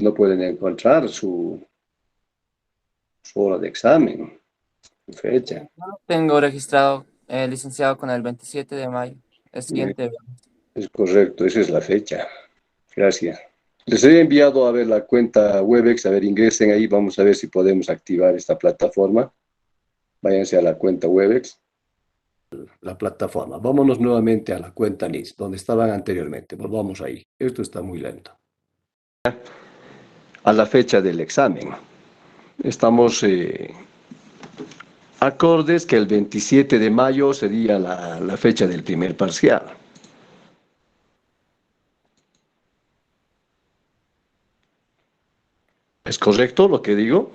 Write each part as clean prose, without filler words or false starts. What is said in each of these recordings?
no pueden encontrar su hora de examen, su fecha. No tengo registrado, licenciado, con el 27 de mayo, el Eh, siguiente. Es correcto, esa es la fecha. Gracias. Les he enviado a ver la cuenta Webex, a ver, ingresen ahí, vamos a ver si podemos activar esta plataforma. Váyanse a la cuenta Webex. La plataforma. Vámonos nuevamente a la cuenta NIS, donde estaban anteriormente. Volvamos ahí. Esto está muy lento. A la fecha del examen. Estamos acordes que el 27 de mayo sería la fecha del primer parcial. ¿Es correcto lo que digo?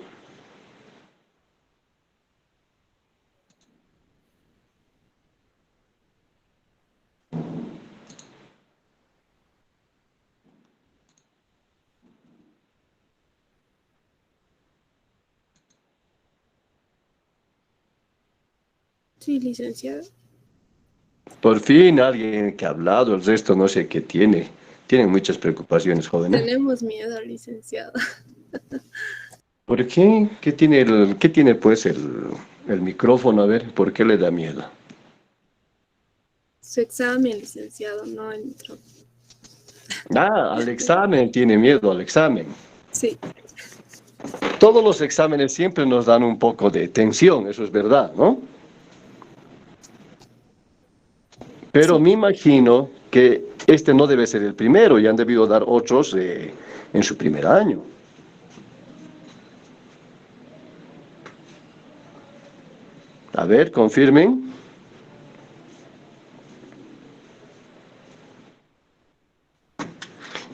Sí, licenciado. Por fin alguien que ha hablado, el resto no sé qué tiene. Tienen muchas preocupaciones, jóvenes. Tenemos miedo, licenciado. ¿Por qué? ¿Qué tiene pues el micrófono? A ver, ¿por qué le da miedo? Su examen, licenciado, no el micrófono. Ah, al examen, tiene miedo al examen. Sí, Todos los exámenes siempre nos dan un poco de tensión, eso es verdad, ¿no? Pero sí. me imagino que este no debe ser el primero y han debido dar otros en su primer año. A ver, confirmen.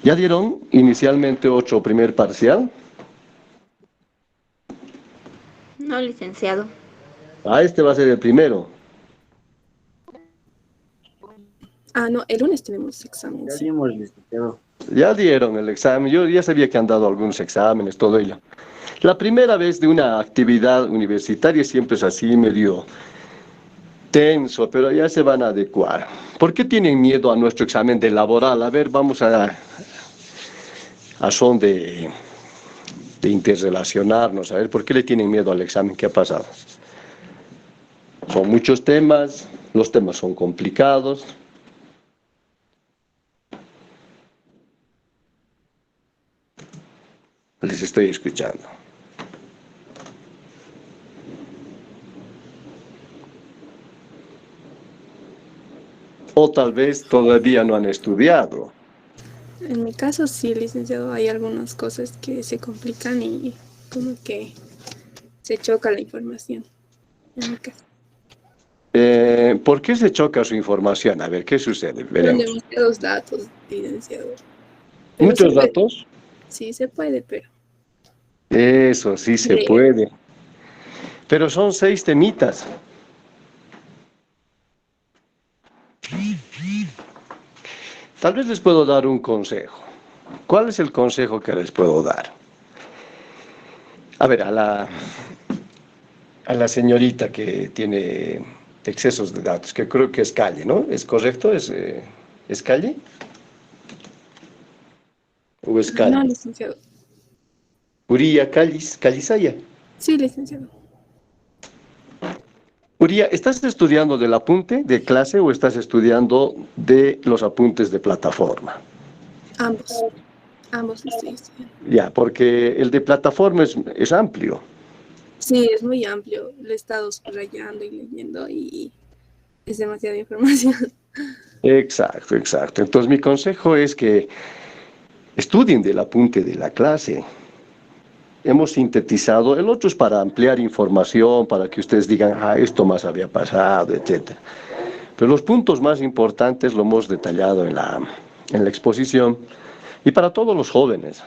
¿Ya dieron inicialmente otro primer parcial? No, licenciado. Ah, este va a ser el primero. Ah, no, el lunes tenemos examen. Ya Sí. dimos, licenciado. Ya dieron el examen, yo ya sabía que han dado algunos exámenes, todo ello. La primera vez de una actividad universitaria siempre es así, medio tenso, pero ya se van a adecuar. ¿Por qué tienen miedo a nuestro examen de laboral? A ver, vamos a son de interrelacionarnos, a ver, ¿por qué le tienen miedo al examen? ¿Qué ha pasado? Son muchos temas, los temas son complicados. Les estoy escuchando. O tal vez todavía no han estudiado. En mi caso, sí, licenciado, hay algunas cosas que se complican y como que se choca la información. En mi caso. ¿Por qué se choca su información? A ver, ¿qué sucede? Son Veremos. demasiados datos, licenciado. Pero se Muchos puede. datos. Sí, se puede, pero. Eso sí se puede. Pero son 6 temitas. Tal vez les puedo dar un consejo. ¿Cuál es el consejo que les puedo dar? A ver, a la señorita que tiene excesos de datos, que creo que es Calle, ¿no? ¿Es correcto? ¿Es Calle? ¿O es No, Calle? licenciado. Uría, Callisaya. Sí, licenciado. Uría, ¿estás estudiando del apunte de clase o estás estudiando de los apuntes de plataforma? Ambos. Ambos lo estoy estudiando. Ya, porque el de plataforma es amplio. Sí, es muy amplio. Lo he estado subrayando y leyendo y es demasiada información. Exacto, exacto. Entonces mi consejo es que estudien del apunte de la clase. Hemos sintetizado, el otro es para ampliar información, para que ustedes digan, ah, esto más había pasado, etc. Pero los puntos más importantes lo hemos detallado en la exposición y para todos los jóvenes.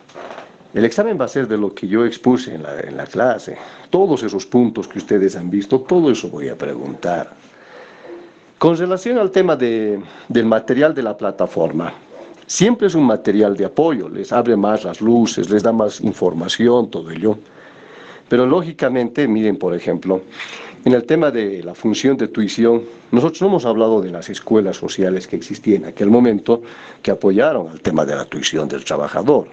El examen va a ser de lo que yo expuse en la clase. Todos esos puntos que ustedes han visto, todo eso voy a preguntar. Con relación al tema del material de la plataforma, siempre es un material de apoyo, les abre más las luces, les da más información, todo ello. Pero lógicamente, miren, por ejemplo, en el tema de la función de tuición, nosotros no hemos hablado de las escuelas sociales que existían en aquel momento que apoyaron al tema de la tuición del trabajador.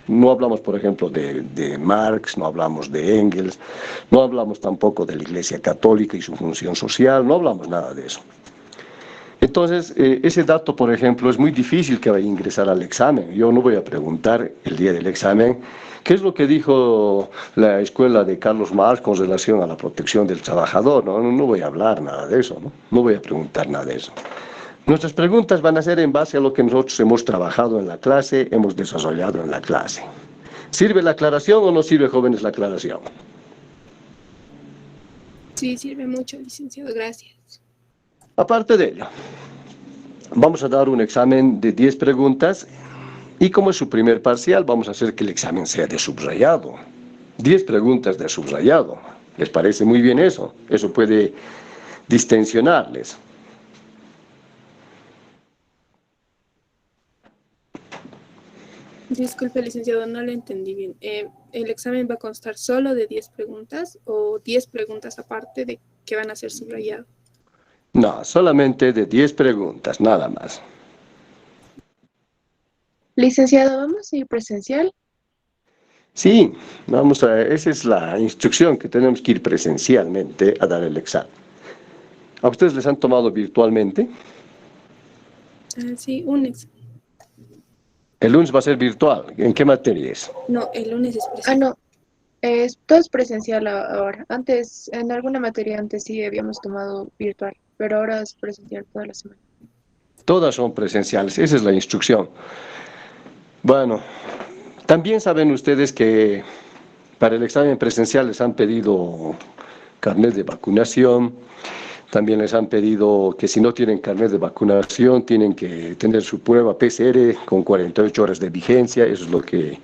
No hablamos, por ejemplo, de Marx, no hablamos de Engels, no hablamos tampoco de la Iglesia Católica y su función social, no hablamos nada de eso. Entonces, ese dato, por ejemplo, es muy difícil que vaya a ingresar al examen. Yo no voy a preguntar el día del examen qué es lo que dijo la escuela de Carlos Marx con relación a la protección del trabajador. No voy a hablar nada de eso, no voy a preguntar nada de eso. Nuestras preguntas van a ser en base a lo que nosotros hemos trabajado en la clase, hemos desarrollado en la clase. ¿Sirve la aclaración o no sirve, jóvenes, la aclaración? Sí, sirve mucho, licenciado, gracias. Aparte de ello, vamos a dar un examen de 10 preguntas y como es su primer parcial, vamos a hacer que el examen sea de subrayado. 10 preguntas de subrayado. ¿Les parece muy bien eso? Eso puede distensionarles. Disculpe, licenciado, no le entendí bien. ¿El examen va a constar solo de 10 preguntas o 10 preguntas aparte de que van a ser subrayado? No, solamente de 10 preguntas, nada más. Licenciado, ¿vamos a ir presencial? Sí, esa es la instrucción, que tenemos que ir presencialmente a dar el examen. ¿A ustedes les han tomado virtualmente? Sí, un examen. El lunes va a ser virtual. ¿En qué materia es? No, el lunes es presencial. No, todo es presencial ahora. Antes, en alguna materia antes sí habíamos tomado virtual, pero ahora es presencial toda la semana. Todas son presenciales, esa es la instrucción. Bueno, también saben ustedes que para el examen presencial les han pedido carnet de vacunación, también les han pedido que si no tienen carnet de vacunación tienen que tener su prueba PCR con 48 horas de vigencia, eso es lo que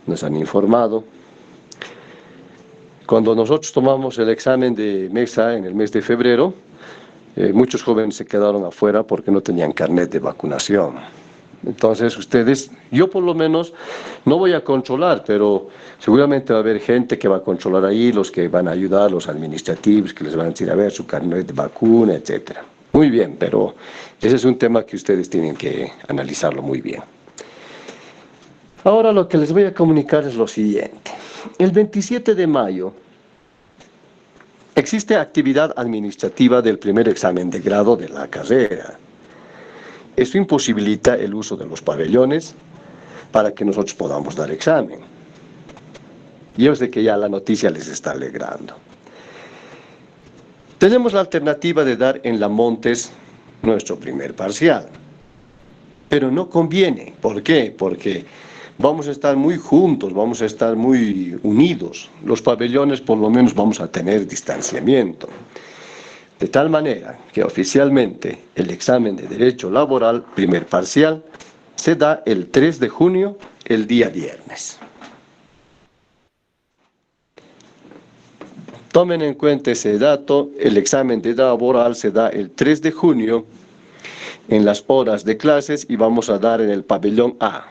nos han informado. Cuando nosotros tomamos el examen de MEXA en el mes de febrero, muchos jóvenes se quedaron afuera porque no tenían carnet de vacunación. Entonces ustedes, yo por lo menos no voy a controlar, pero seguramente va a haber gente que va a controlar ahí, los que van a ayudar, los administrativos, que les van a decir a ver su carnet de vacuna, etc. Muy bien, pero ese es un tema que ustedes tienen que analizarlo muy bien. Ahora lo que les voy a comunicar es lo siguiente. El 27 de mayo existe actividad administrativa del primer examen de grado de la carrera. Esto imposibilita el uso de los pabellones para que nosotros podamos dar examen. Yo sé que ya la noticia les está alegrando. Tenemos la alternativa de dar en La Montes nuestro primer parcial. Pero no conviene. ¿Por qué? Porque vamos a estar muy juntos, vamos a estar muy unidos. Los pabellones por lo menos vamos a tener distanciamiento. De tal manera que oficialmente el examen de Derecho Laboral, primer parcial, se da el 3 de junio, el día viernes. Tomen en cuenta ese dato, el examen de laboral se da el 3 de junio en las horas de clases y vamos a dar en el pabellón A.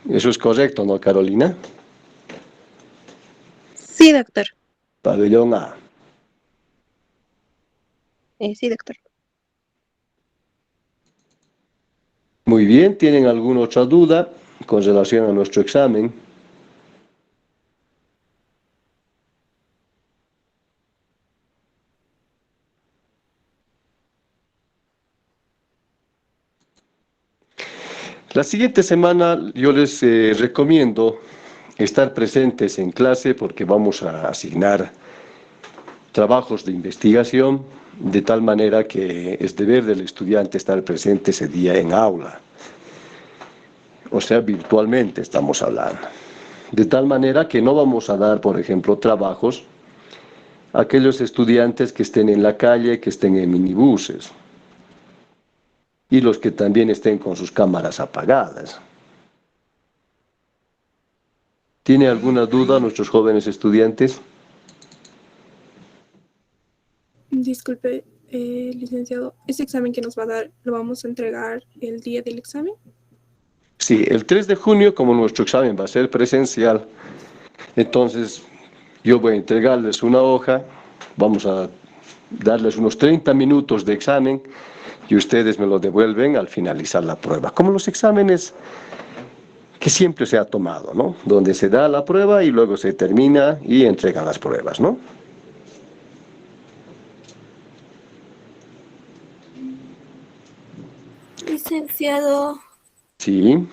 ¿Eso es correcto, no, Carolina? Sí, doctor. Pabellón A. Sí, doctor. Muy bien, ¿tienen alguna otra duda con relación a nuestro examen? La siguiente semana yo les recomiendo estar presentes en clase porque vamos a asignar trabajos de investigación de tal manera que es deber del estudiante estar presente ese día en aula. O sea, virtualmente estamos hablando. De tal manera que no vamos a dar, por ejemplo, trabajos a aquellos estudiantes que estén en la calle, que estén en minibuses. Y los que también estén con sus cámaras apagadas. ¿Tiene alguna duda nuestros jóvenes estudiantes? Disculpe, licenciado, ¿ese examen que nos va a dar lo vamos a entregar el día del examen? Sí, el 3 de junio, como nuestro examen va a ser presencial, entonces yo voy a entregarles una hoja, vamos a darles unos 30 minutos de examen y ustedes me lo devuelven al finalizar la prueba. Como los exámenes que siempre se ha tomado, ¿no? Donde se da la prueba y luego se termina y entregan las pruebas, ¿no? Licenciado, Sí,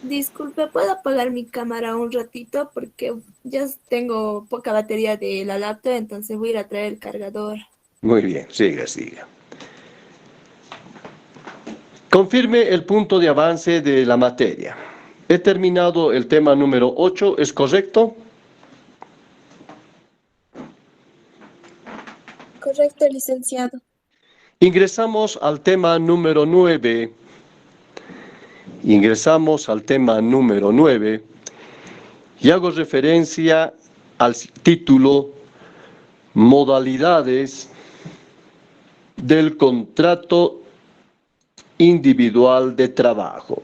disculpe, ¿puedo apagar mi cámara un ratito? Porque ya tengo poca batería de la laptop, entonces voy a ir a traer el cargador. muy bien, siga, siga. Confirme el punto de avance de la materia. He terminado el tema número 8, ¿es correcto? Correcto, licenciado. Ingresamos al tema número 9. Ingresamos al tema número 9 y hago referencia al título Modalidades del contrato individual de trabajo.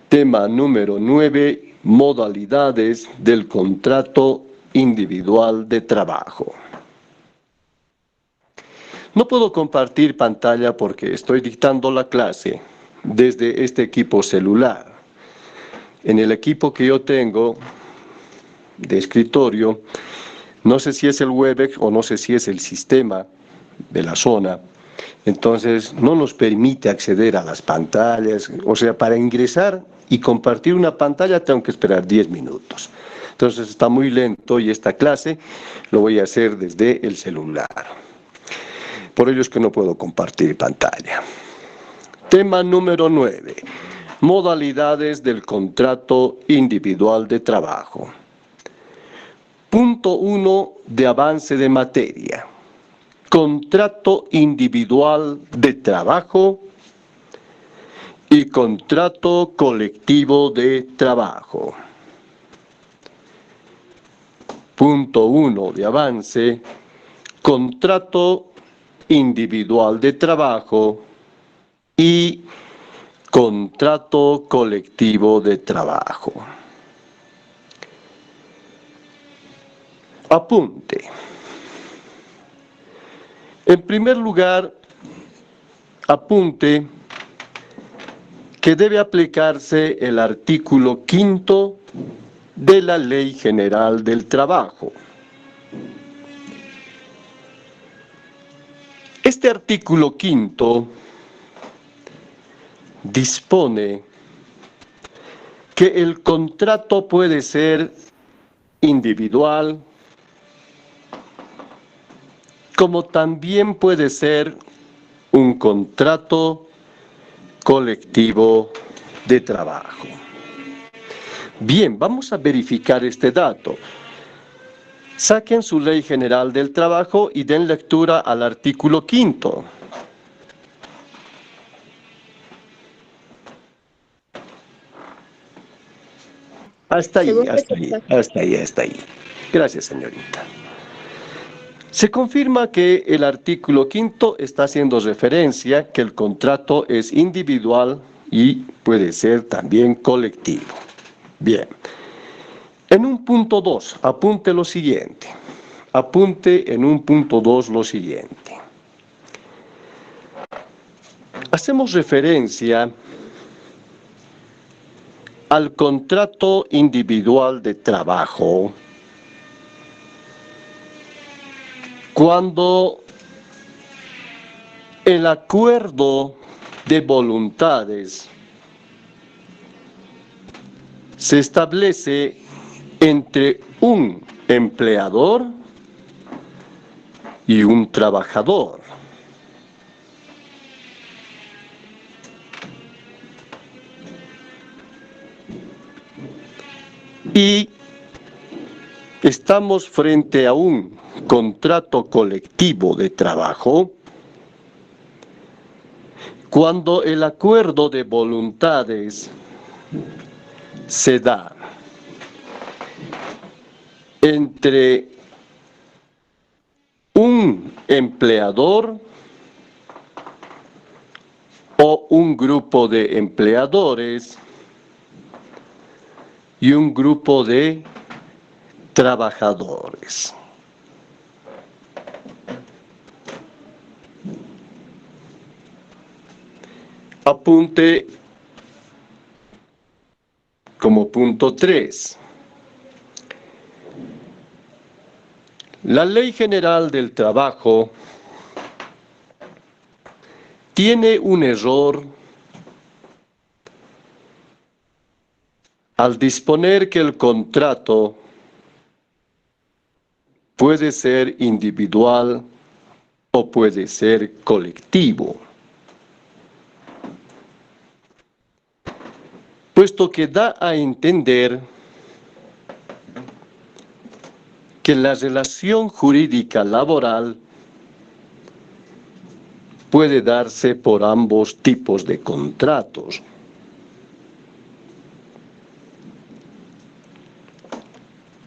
Tema número 9, modalidades del contrato individual de trabajo. No puedo compartir pantalla porque estoy dictando la clase desde este equipo celular. En el equipo que yo tengo de escritorio, no sé si es el Webex o no sé si es el sistema de la zona, entonces no nos permite acceder a las pantallas, o sea, para ingresar y compartir una pantalla tengo que esperar 10 minutos. Entonces está muy lento y esta clase lo voy a hacer desde el celular. Por ello es que no puedo compartir pantalla. Tema número 9. Modalidades del contrato individual de trabajo. Punto 1 de avance de materia. Contrato individual de trabajo y contrato colectivo de trabajo. Punto 1 de avance. Contrato individual de trabajo y contrato colectivo de trabajo. Apunte. En primer lugar, apunte que debe aplicarse el artículo 5 de la Ley General del Trabajo. Este artículo 5 dispone que el contrato puede ser individual, como también puede ser un contrato colectivo de trabajo. Bien, vamos a verificar este dato. Saquen su Ley General del Trabajo y den lectura al artículo 5. Hasta ahí, Según hasta ahí, presenta. hasta ahí, hasta ahí. Gracias, señorita. Se confirma que el artículo 5 está haciendo referencia que el contrato es individual y puede ser también colectivo. Bien. En un punto 2, apunte lo siguiente. Apunte en un punto 2 lo siguiente. Hacemos referencia al contrato individual de trabajo cuando el acuerdo de voluntades se establece entre un empleador y un trabajador. Y estamos frente a un contrato colectivo de trabajo cuando el acuerdo de voluntades se da entre un empleador o un grupo de empleadores y un grupo de trabajadores. Apunte como punto 3. La Ley General del Trabajo tiene un error al disponer que el contrato puede ser individual o puede ser colectivo, puesto que da a entender que la relación jurídica laboral puede darse por ambos tipos de contratos.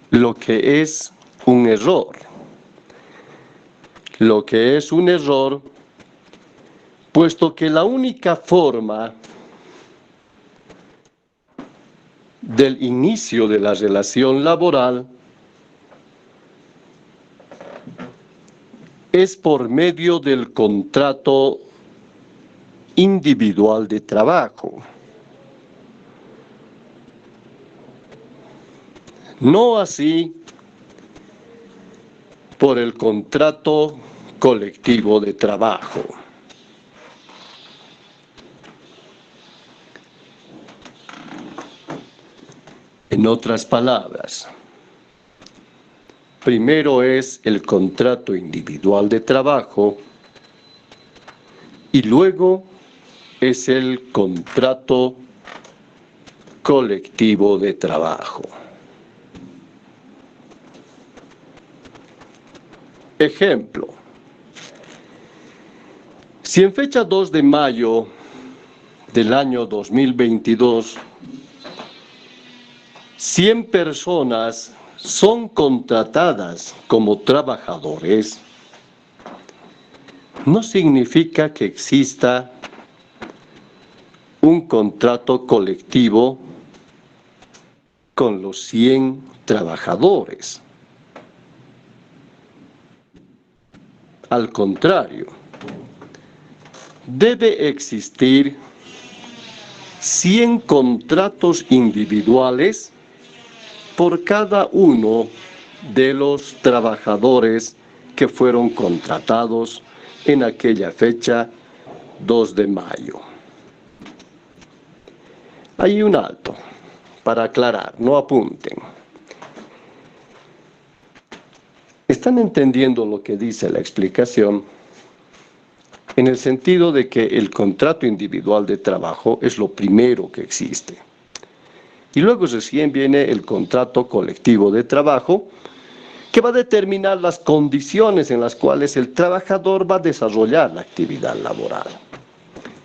Lo que es un error. Lo que es un error, puesto que la única forma del inicio de la relación laboral es por medio del contrato individual de trabajo. No así por el contrato colectivo de trabajo. En otras palabras, primero es el contrato individual de trabajo y luego es el contrato colectivo de trabajo. Ejemplo, si en fecha 2 de mayo del año 2022, 100 personas son contratadas como trabajadores, no significa que exista un contrato colectivo con los 100 trabajadores. Al contrario, debe existir 100 contratos individuales por cada uno de los trabajadores que fueron contratados en aquella fecha 2 de mayo. Hay un alto para aclarar, no apunten. ¿Están entendiendo lo que dice la explicación? En el sentido de que el contrato individual de trabajo es lo primero que existe. Y luego recién viene el contrato colectivo de trabajo, que va a determinar las condiciones en las cuales el trabajador va a desarrollar la actividad laboral.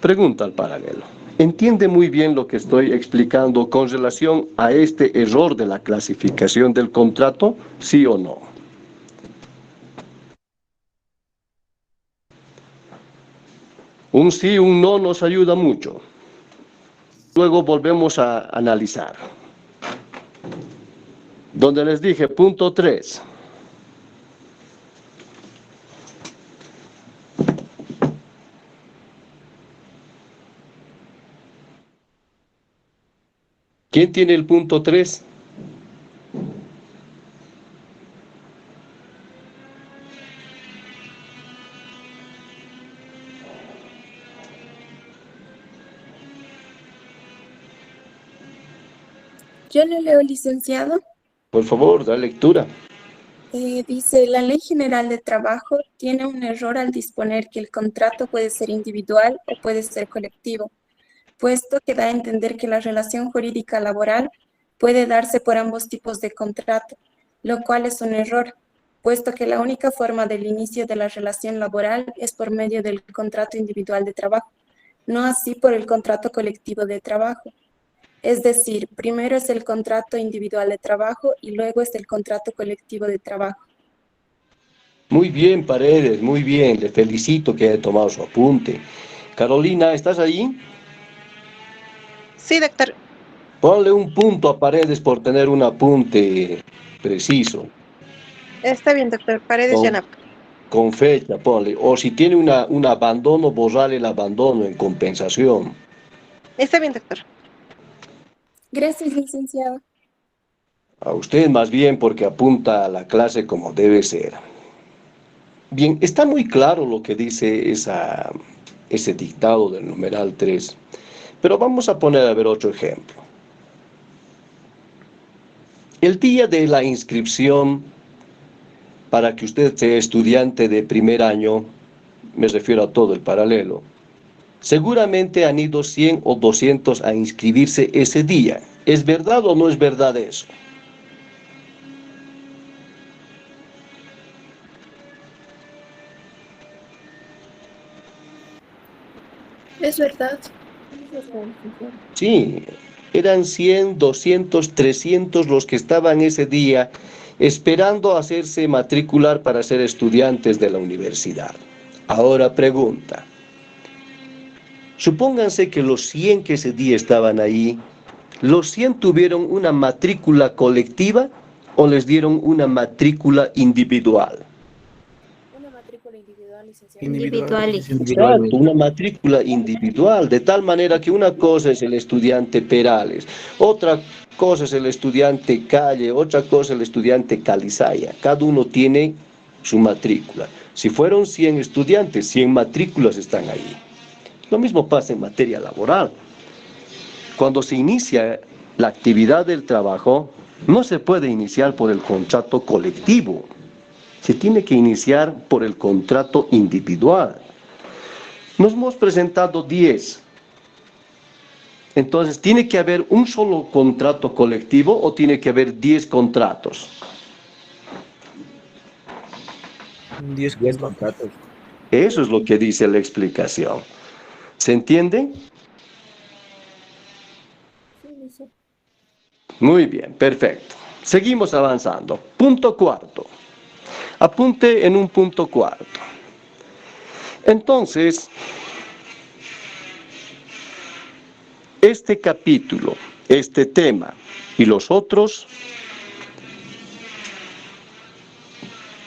Pregunta al paralelo. ¿Entiende muy bien lo que estoy explicando con relación a este error de la clasificación del contrato? ¿Sí o no? Un sí, un no nos ayuda mucho. Luego volvemos a analizar. Donde les dije, punto 3. ¿Quién tiene el punto 3? Yo le leo, licenciado. Por favor, da lectura. Dice, la Ley General de Trabajo tiene un error al disponer que el contrato puede ser individual o puede ser colectivo, puesto que da a entender que la relación jurídica laboral puede darse por ambos tipos de contrato, lo cual es un error, puesto que la única forma del inicio de la relación laboral es por medio del contrato individual de trabajo, no así por el contrato colectivo de trabajo. Es decir, primero es el contrato individual de trabajo y luego es el contrato colectivo de trabajo. Muy bien, Paredes, muy bien. Le felicito que haya tomado su apunte. Carolina, ¿estás ahí? Sí, doctor. Ponle un punto a Paredes por tener un apunte preciso. Está bien, doctor. Paredes Yanap. Con fecha, ponle. O si tiene un abandono, borrarle el abandono en compensación. Está bien, doctor. Gracias, licenciado. A usted más bien porque apunta a la clase como debe ser. Bien, está muy claro lo que dice ese dictado del numeral 3, pero vamos a poner a ver otro ejemplo. El día de la inscripción para que usted sea estudiante de primer año, me refiero a todo el paralelo, seguramente han ido 100 o 200 a inscribirse ese día. ¿Es verdad o no es verdad eso? Es verdad. Sí, eran 100, 200, 300 los que estaban ese día esperando hacerse matricular para ser estudiantes de la universidad. Ahora pregunta, supónganse que los 100 que ese día estaban ahí, ¿los 100 tuvieron una matrícula colectiva o les dieron una matrícula individual? Una matrícula individual, licenciado. Individuales. Exacto, una matrícula individual, de tal manera que una cosa es el estudiante Perales, otra cosa es el estudiante Calle, otra cosa es el estudiante Calizaya. Cada uno tiene su matrícula. Si fueron 100 estudiantes, 100 matrículas están ahí. Lo mismo pasa en materia laboral. Cuando se inicia la actividad del trabajo, no se puede iniciar por el contrato colectivo. Se tiene que iniciar por el contrato individual. Nos hemos presentado 10. Entonces, ¿tiene que haber un solo contrato colectivo o tiene que haber 10 contratos? 10 contratos. Eso es lo que dice la explicación. ¿Se entiende? Muy bien, perfecto. Seguimos avanzando. Punto cuarto. Apunte en un punto cuarto. Entonces, este capítulo, este tema y los otros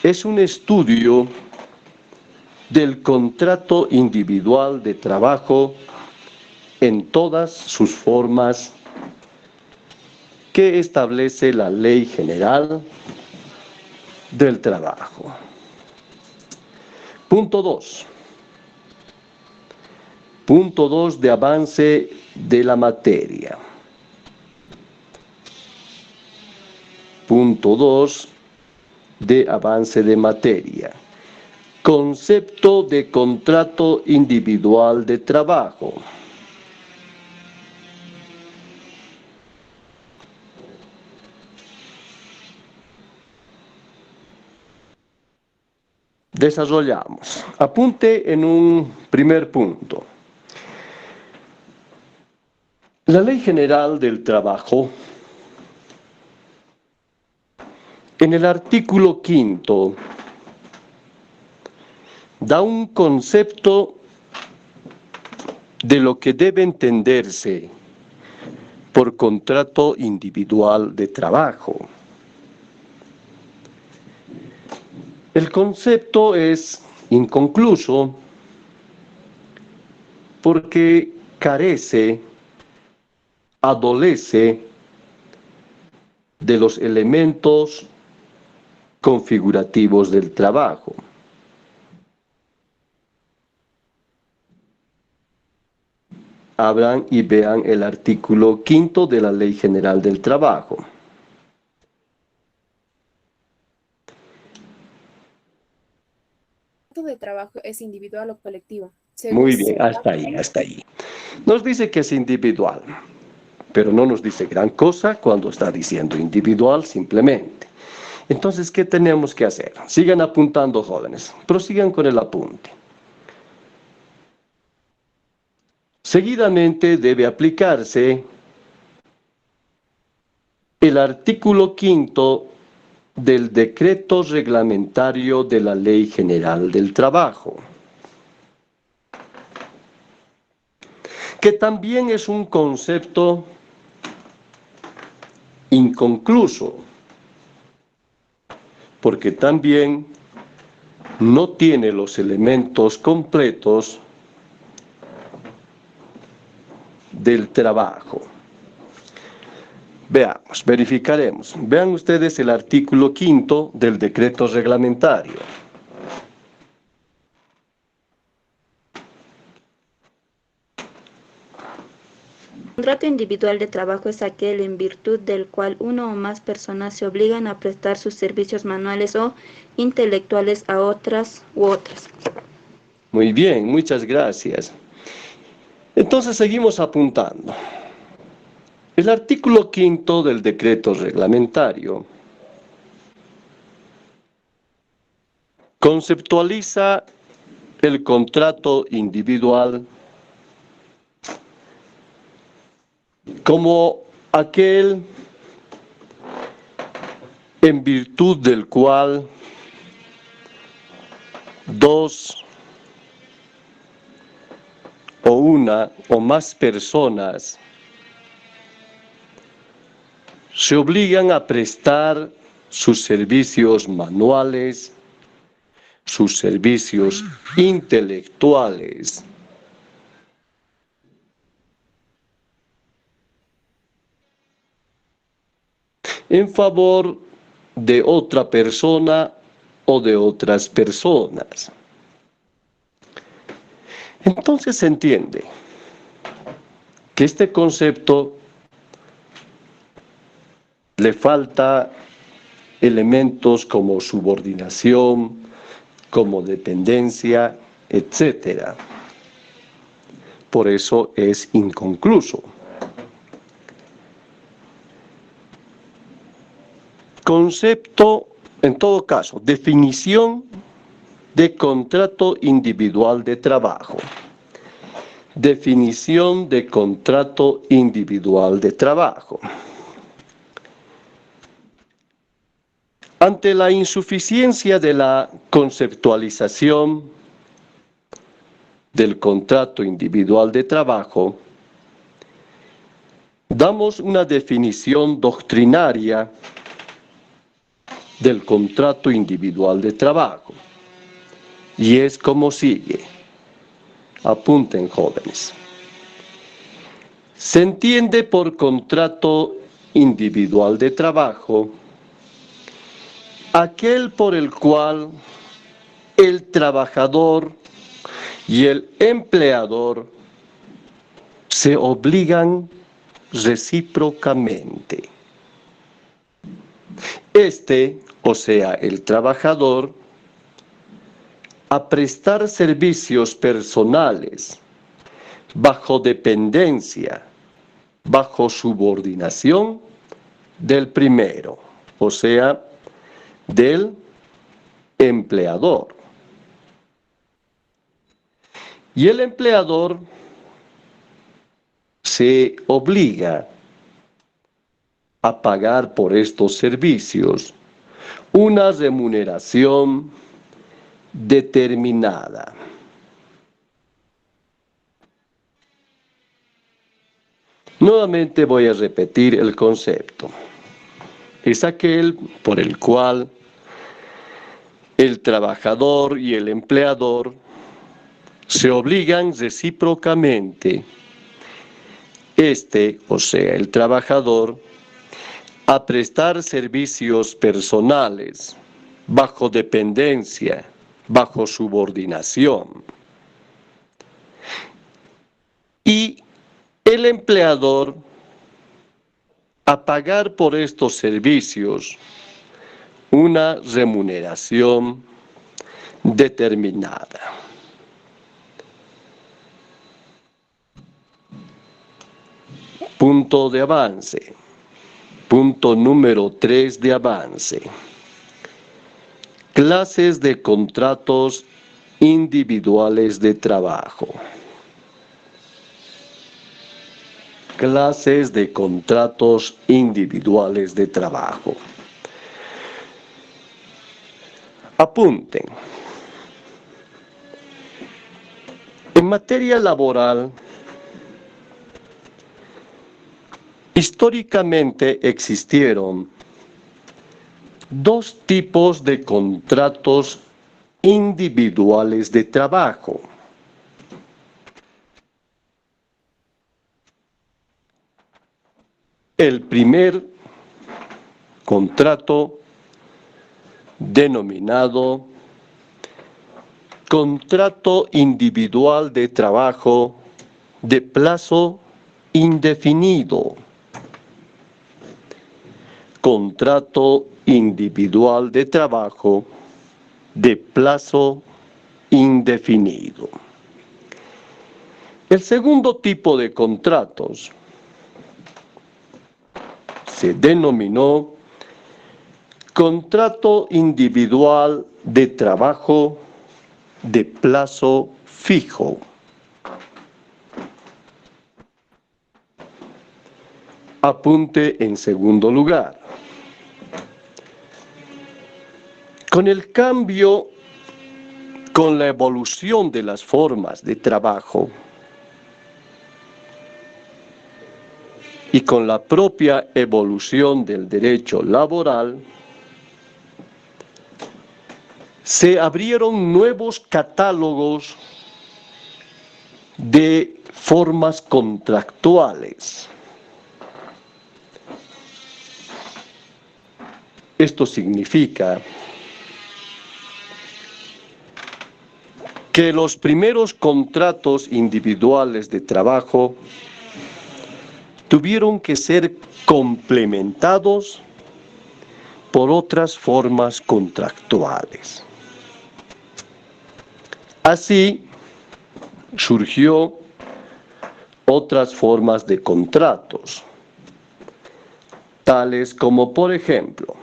es un estudio del contrato individual de trabajo en todas sus formas que establece la Ley General del Trabajo. Punto 2. Punto 2 de avance de la materia. Punto 2 de avance de materia. Concepto de contrato individual de trabajo. Desarrollamos. Apunte en un primer punto. La Ley General del Trabajo, en el artículo 5, da un concepto de lo que debe entenderse por contrato individual de trabajo. El concepto es inconcluso porque carece, adolece de los elementos configurativos del trabajo. Abran y vean el artículo 5 de la Ley General del Trabajo. De trabajo es individual o colectivo. Muy bien, hasta ahí, hasta ahí. Nos dice que es individual, pero no nos dice gran cosa cuando está diciendo individual simplemente. Entonces, ¿qué tenemos que hacer? Sigan apuntando, jóvenes. Prosigan con el apunte. Seguidamente debe aplicarse el artículo 5 del decreto reglamentario de la Ley General del Trabajo, que también es un concepto inconcluso, porque también no tiene los elementos completos del trabajo. Veamos, verificaremos. Vean ustedes el artículo 5 del decreto reglamentario. Contrato individual de trabajo es aquel en virtud del cual uno o más personas se obligan a prestar sus servicios manuales o intelectuales a otras u otras. Muy bien, muchas gracias. Entonces seguimos apuntando. El artículo 5 del decreto reglamentario conceptualiza el contrato individual como aquel en virtud del cual dos o una o más personas se obligan a prestar sus servicios manuales, sus servicios intelectuales, en favor de otra persona o de otras personas. Entonces se entiende que este concepto le falta elementos como subordinación, como dependencia, etc. Por eso es inconcluso. Concepto, en todo caso, definición de contrato individual de trabajo. Definición de contrato individual de trabajo. Ante la insuficiencia de la conceptualización del contrato individual de trabajo, damos una definición doctrinaria del contrato individual de trabajo. Y es como sigue. Apunten, jóvenes. Se entiende por contrato individual de trabajo aquel por el cual el trabajador y el empleador se obligan recíprocamente. O sea, el trabajador, a prestar servicios personales bajo dependencia, bajo subordinación del primero, o sea, del empleador. Y el empleador se obliga a pagar por estos servicios una remuneración determinada. Nuevamente voy a repetir el concepto. Es aquel por el cual el trabajador y el empleador se obligan recíprocamente, o sea, el trabajador, a prestar servicios personales bajo dependencia, bajo subordinación. Y el empleador a pagar por estos servicios una remuneración determinada. Punto de avance. Punto número 3 de avance. Clases de contratos individuales de trabajo. Clases de contratos individuales de trabajo. Apunten. En materia laboral, históricamente existieron dos tipos de contratos individuales de trabajo. el primer contrato denominado contrato individual de trabajo de plazo indefinido. Contrato individual de trabajo de plazo indefinido. El segundo tipo de contratos se denominó contrato individual de trabajo de plazo fijo. Apunte en segundo lugar. Con el cambio, con la evolución de las formas de trabajo y con la propia evolución del derecho laboral, se abrieron nuevos catálogos de formas contractuales. Esto significa que los primeros contratos individuales de trabajo tuvieron que ser complementados por otras formas contractuales. Así surgió otras formas de contratos, tales como, por ejemplo,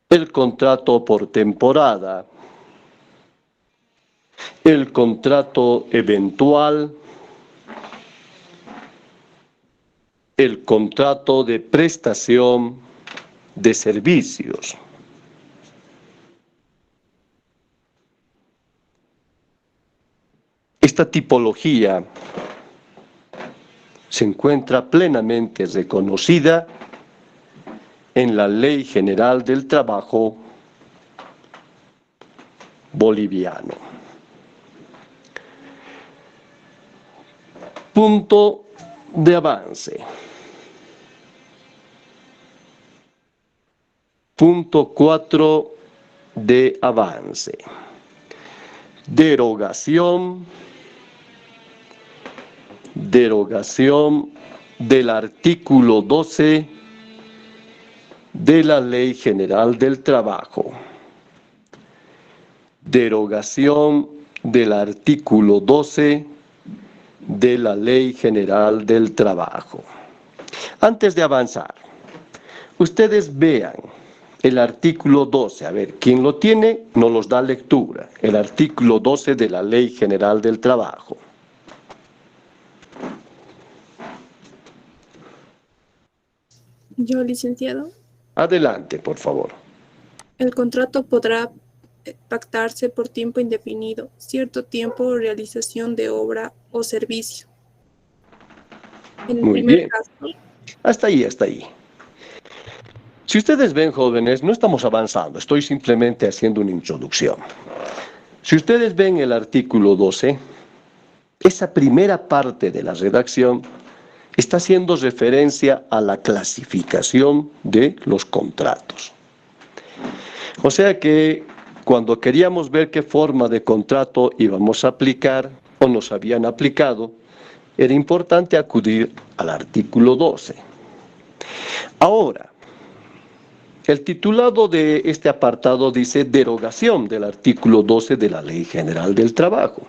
el contrato por temporada, el contrato eventual, el contrato de prestación de servicios. Esta tipología se encuentra plenamente reconocida en la Ley General del Trabajo boliviano. Punto de avance. Punto 4 de avance. Derogación del artículo 12 de la Ley General del Trabajo. Derogación del artículo 12 de la Ley General del Trabajo. Antes de avanzar, ustedes vean el artículo 12. A ver, quien lo tiene, nos los da lectura. El artículo 12 de la Ley General del Trabajo. Yo, licenciado. Adelante, por favor. El contrato podrá pactarse por tiempo indefinido, cierto tiempo o realización de obra o servicio. En el Muy primer bien. caso, Hasta ahí, hasta ahí. Si ustedes ven, jóvenes, no estamos avanzando, estoy simplemente haciendo una introducción. Si ustedes ven el artículo 12, esa primera parte de la redacción está haciendo referencia a la clasificación de los contratos. O sea que cuando queríamos ver qué forma de contrato íbamos a aplicar o nos habían aplicado, era importante acudir al artículo 12. Ahora, el titulado de este apartado dice derogación del artículo 12 de la Ley General del Trabajo.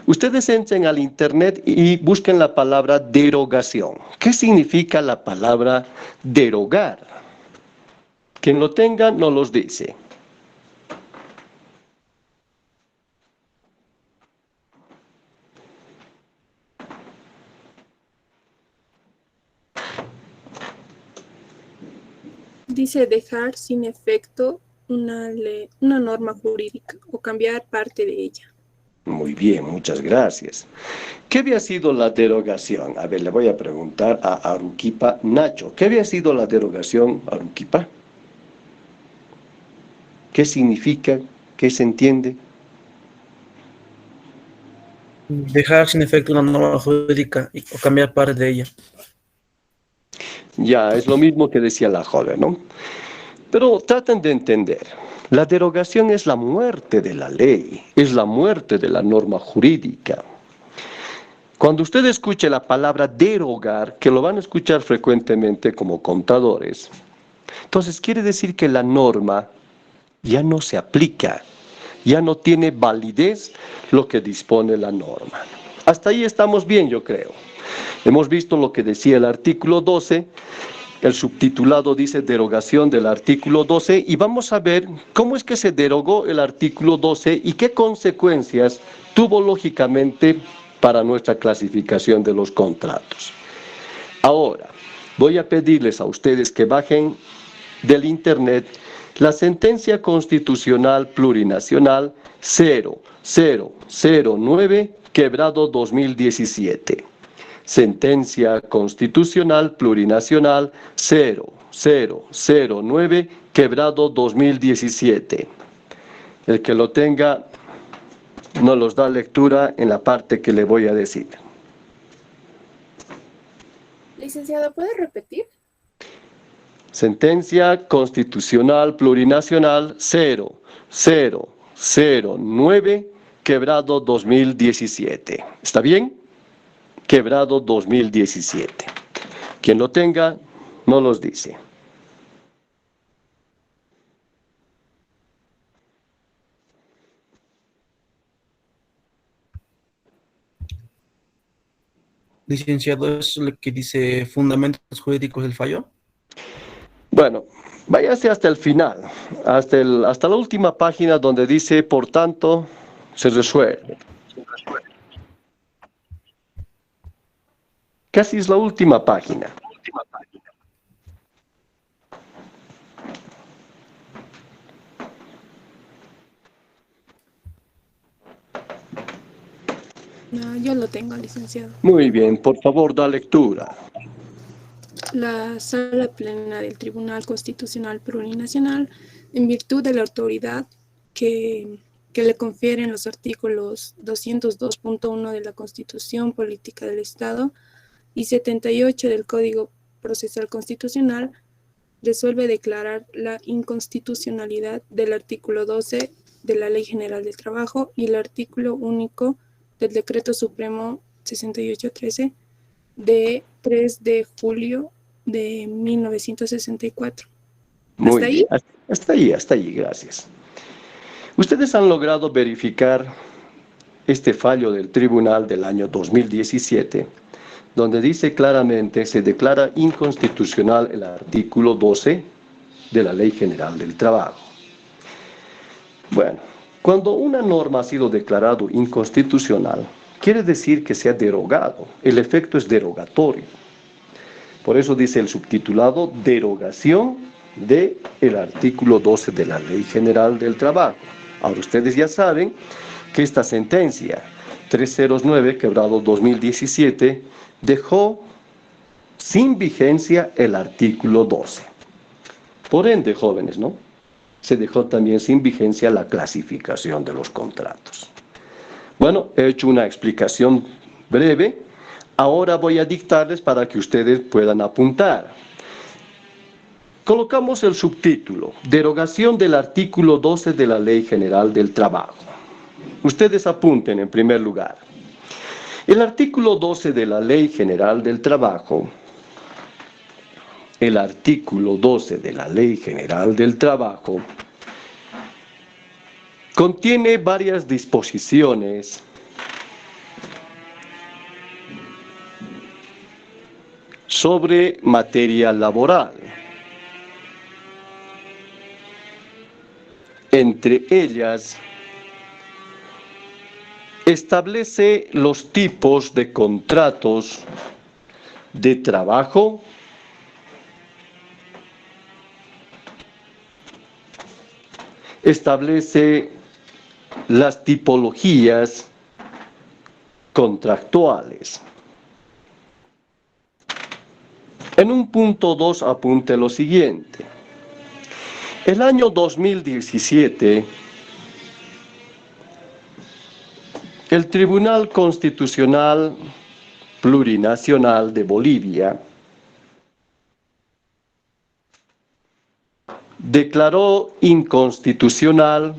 Ustedes entren al internet y busquen la palabra derogación. ¿Qué significa la palabra derogar? Quien lo tenga nos los dice. dice dejar sin efecto una norma jurídica o cambiar parte de ella. Muy bien, muchas gracias. ¿Qué había sido la derogación? A ver, le voy a preguntar a Aruquipa Nacho. ¿Qué había sido la derogación, Aruquipa? ¿Qué significa? ¿Qué se entiende? Dejar sin efecto una norma jurídica o cambiar parte de ella. Ya, es lo mismo que decía la joven, ¿no? Pero traten de entender, la derogación es la muerte de la ley, es la muerte de la norma jurídica. Cuando usted escuche la palabra derogar, que lo van a escuchar frecuentemente como contadores, entonces quiere decir que la norma ya no se aplica, ya no tiene validez lo que dispone la norma. Hasta ahí estamos bien, yo creo. Hemos visto lo que decía el artículo 12, el subtitulado dice derogación del artículo 12, y vamos a ver cómo es que se derogó el artículo 12 y qué consecuencias tuvo lógicamente para nuestra clasificación de los contratos. Ahora, voy a pedirles a ustedes que bajen del internet la sentencia constitucional plurinacional 0009/2017. Sentencia constitucional plurinacional 0009/2017. El que lo tenga nos los da lectura en la parte que le voy a decir. Licenciado, ¿puede repetir? Sentencia constitucional plurinacional 0009/2017. ¿Está bien? Quebrado 2017. Quien lo tenga, no los dice. Licenciado, ¿es lo que dice fundamentos jurídicos del fallo? Bueno, váyase hasta el final, hasta la última página donde dice, por tanto, se resuelve. Casi es la última página. No, yo lo tengo, licenciado. Muy bien, por favor, da lectura. La Sala Plena del Tribunal Constitucional Plurinacional, en virtud de la autoridad que le confieren los artículos 202.1 de la Constitución Política del Estado y 78 del Código Procesal Constitucional, resuelve declarar la inconstitucionalidad del artículo 12 de la Ley General del Trabajo y el artículo único del Decreto Supremo 6813 de 3 de julio de 1964. Muy bien. Hasta ahí, gracias. Ustedes han logrado verificar este fallo del tribunal del año 2017, donde dice claramente, se declara inconstitucional el artículo 12 de la Ley General del Trabajo. Bueno, cuando una norma ha sido declarado inconstitucional, quiere decir que se ha derogado. El efecto es derogatorio. Por eso dice el subtitulado, derogación del artículo 12 de la Ley General del Trabajo. Ahora ustedes ya saben que esta sentencia 309/2017 dejó sin vigencia el artículo 12. Por ende, jóvenes, ¿no? Se dejó también sin vigencia la clasificación de los contratos. Bueno, he hecho una explicación breve. Ahora voy a dictarles para que ustedes puedan apuntar. Colocamos el subtítulo, derogación del artículo 12 de la Ley General del Trabajo. Ustedes apunten en primer lugar. El artículo 12 de la Ley General del Trabajo, el artículo 12 de la Ley General del Trabajo, contiene varias disposiciones sobre materia laboral. Entre ellas, establece los tipos de contratos de trabajo, establece las tipologías contractuales. En un punto 2 apunte lo siguiente. El año 2017 El Tribunal Constitucional Plurinacional de Bolivia declaró inconstitucional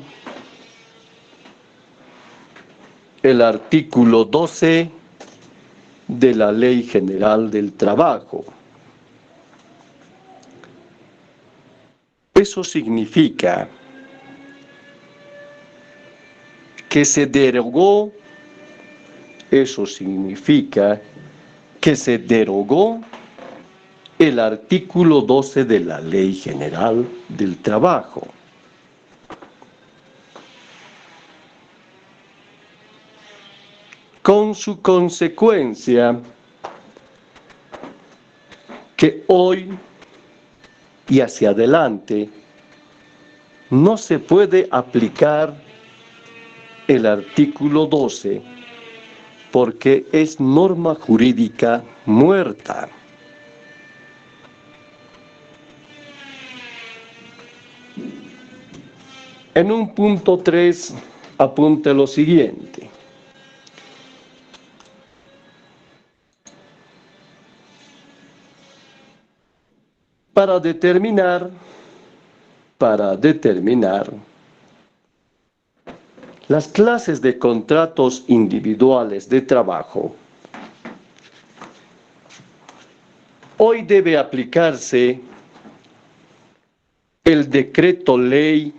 el artículo 12 de la Ley General del Trabajo. Eso significa que se derogó, el artículo 12 de la Ley General del Trabajo. Con su consecuencia que hoy y hacia adelante no se puede aplicar el artículo 12 porque es norma jurídica muerta. En un punto 3 apunte lo siguiente. Para determinar las clases de contratos individuales de trabajo, hoy debe aplicarse el Decreto Ley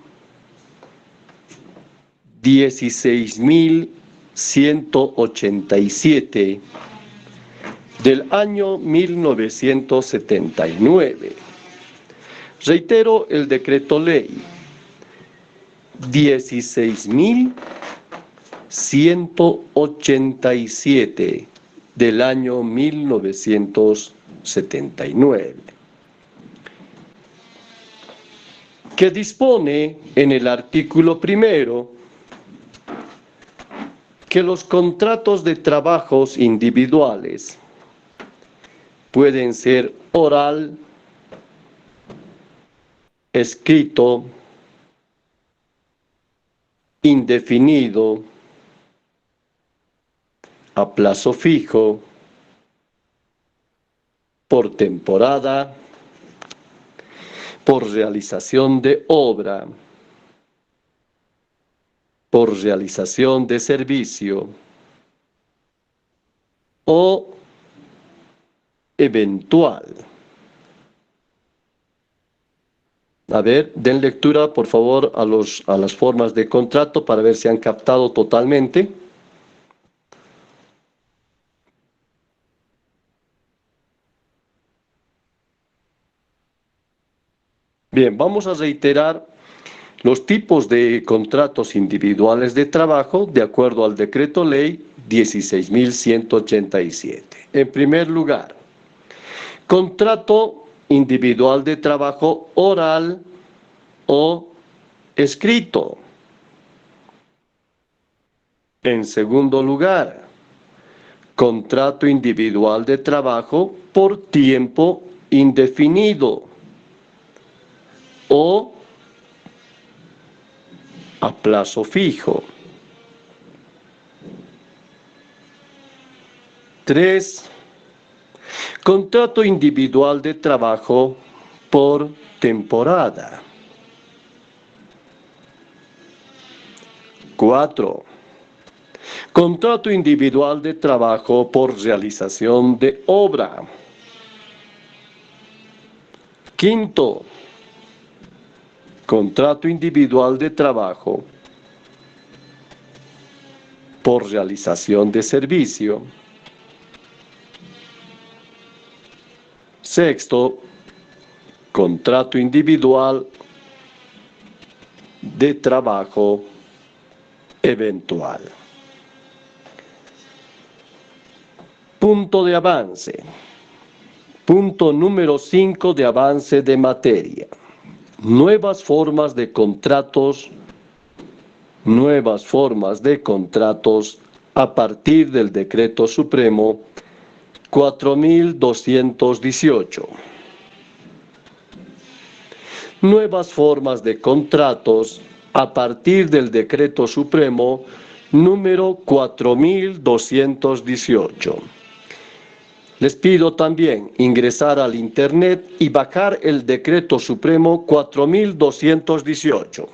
16.187 del año 1979. Reitero, el Decreto Ley 16.187 del año 1979, que dispone en el artículo 1 que los contratos de trabajos individuales pueden ser oral, escrito, indefinido, a plazo fijo, por temporada, por realización de obra, por realización de servicio o eventual. A ver, den lectura, por favor, a las formas de contrato para ver si han captado totalmente. Bien, vamos a reiterar los tipos de contratos individuales de trabajo de acuerdo al Decreto Ley 16.187. En primer lugar, contrato individual de trabajo oral o escrito. En segundo lugar, contrato individual de trabajo por tiempo indefinido o a plazo fijo. 3. Contrato individual de trabajo por temporada. 4. Contrato individual de trabajo por realización de obra. 5. Contrato individual de trabajo por realización de servicio. 6. Contrato individual de trabajo eventual. Punto de avance. Punto número 5 de avance de materia. Nuevas formas de contratos a partir del Decreto Supremo 4.218. Nuevas formas de contratos a partir del Decreto Supremo número 4218. Les pido también ingresar al internet y bajar el decreto supremo 4218.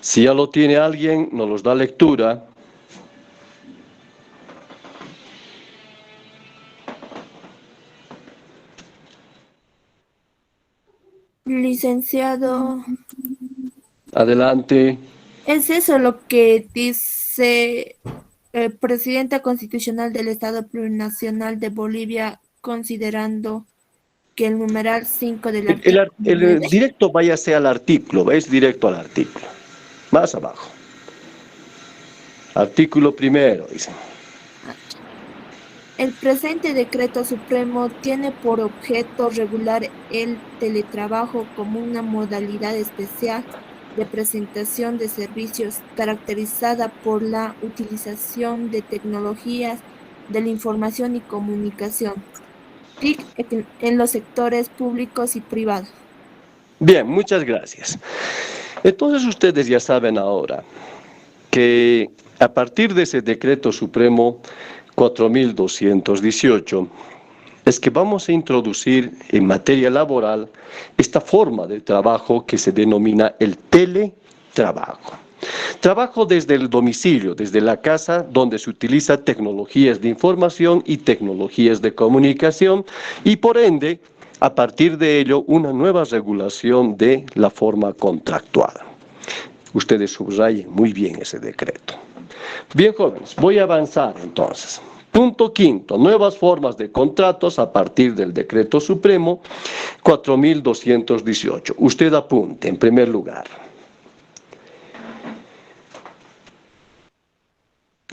Si ya lo tiene alguien, nos los da lectura. Licenciado, Adelante. ¿es eso lo que dice el presidente constitucional del Estado Plurinacional de Bolivia, considerando que el numeral 5 del artículo El directo váyase al artículo, es directo al artículo. Más abajo. Artículo primero, dice. El presente decreto supremo tiene por objeto regular el teletrabajo como una modalidad especial de presentación de servicios caracterizada por la utilización de tecnologías de la información y comunicación, TIC, en los sectores públicos y privados. Bien, muchas gracias. Entonces ustedes ya saben ahora que a partir de ese decreto supremo 4218, es que vamos a introducir en materia laboral esta forma de trabajo que se denomina el teletrabajo. Trabajo desde el domicilio, desde la casa, donde se utiliza tecnologías de información y tecnologías de comunicación y por ende, a partir de ello, una nueva regulación de la forma contractual. Ustedes subrayen muy bien ese decreto. Bien, jóvenes, voy a avanzar entonces. Punto quinto, nuevas formas de contratos a partir del decreto supremo 4218. Usted apunte en primer lugar.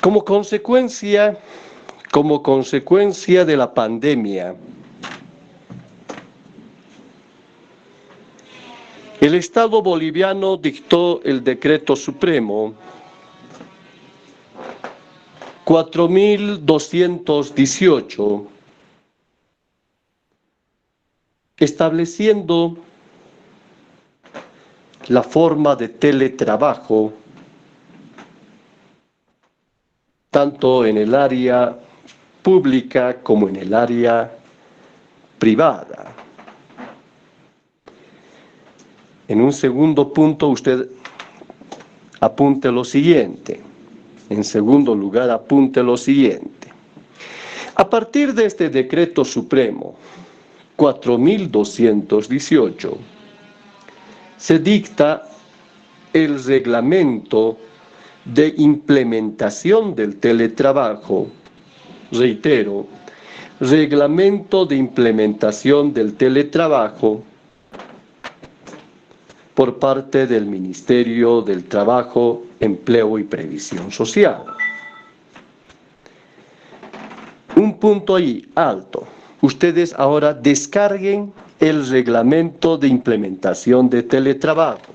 Como consecuencia de la pandemia, el Estado boliviano dictó el decreto supremo 4218, estableciendo la forma de teletrabajo tanto en el área pública como en el área privada. En un segundo punto, usted apunte lo siguiente. En segundo lugar, apunte lo siguiente. A partir de este decreto supremo 4218, se dicta el reglamento de implementación del teletrabajo. Reitero, reglamento de implementación del teletrabajo por parte del Ministerio del Trabajo, Empleo y Previsión Social. Un punto ahí, alto. Ustedes ahora descarguen el reglamento de implementación de teletrabajo.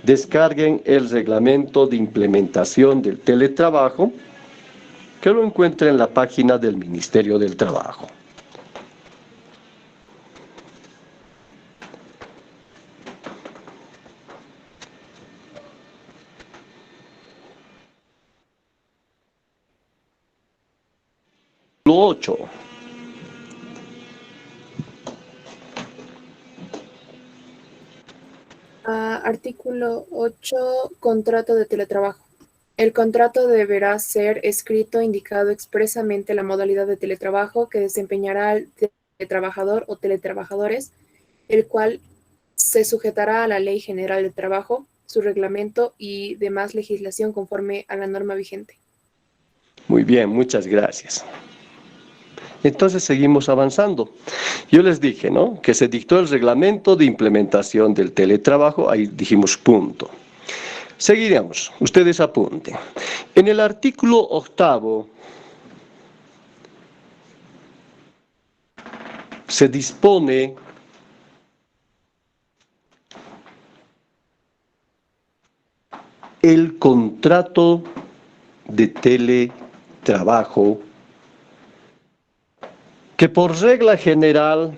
Descarguen el reglamento de implementación del teletrabajo, que lo encuentren en la página del Ministerio del Trabajo. Lo 8. Artículo 8, contrato de teletrabajo. El contrato deberá ser escrito indicado expresamente la modalidad de teletrabajo que desempeñará el teletrabajador o teletrabajadores, el cual se sujetará a la Ley General de Trabajo, su reglamento y demás legislación conforme a la norma vigente. Muy bien, muchas gracias. Entonces seguimos avanzando. Yo les dije, ¿no?, que se dictó el reglamento de implementación del teletrabajo, ahí dijimos punto. Seguiremos, ustedes apunten. En el artículo 8 se dispone el contrato de teletrabajo que por regla general